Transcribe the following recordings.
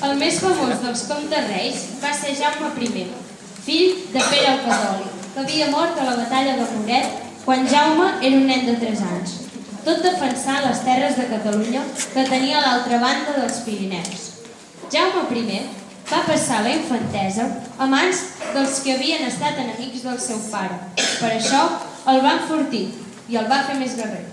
El més famós dels comtes reis va ser Jaume I, fill de Pere el Catòlic, que havia mort a la batalla de Muret quan Jaume era un nen de 3 anys, tot defensant les terres de Catalunya que tenia a l'altra banda dels Pirineus. Jaume I va passar la infantesa a mans dels que havien estat enemics del seu pare. Per això el va enfortir i el va fer més guerrer.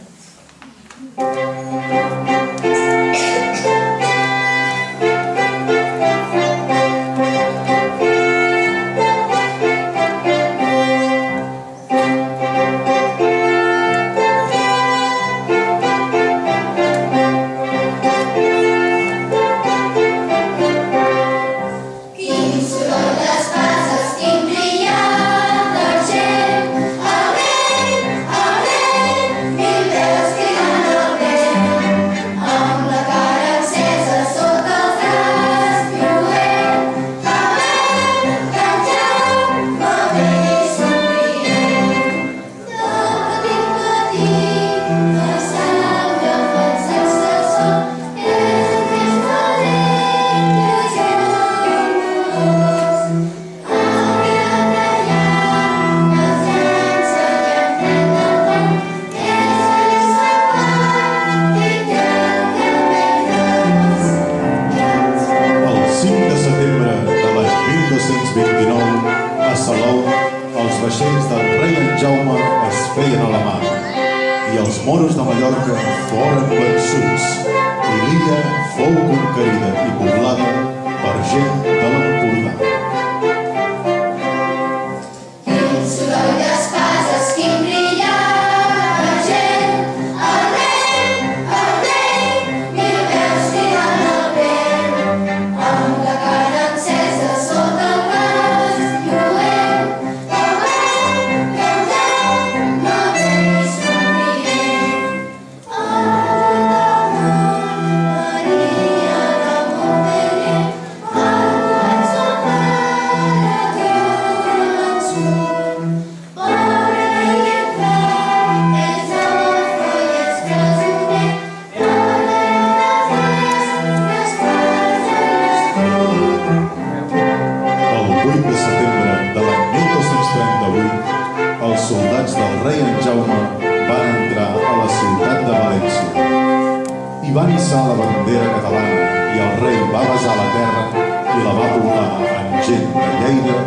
vaixells del rei en Jaume es feien a la mar i els moros de Mallorca foren vençuts i l'illa fou conquerida i poblada per gent de l'Empordà. Els soldats del rei en Jaume van entrar a la ciutat de València i van hissar la bandera catalana i el rei va besar la terra i la va portar amb gent de Lleida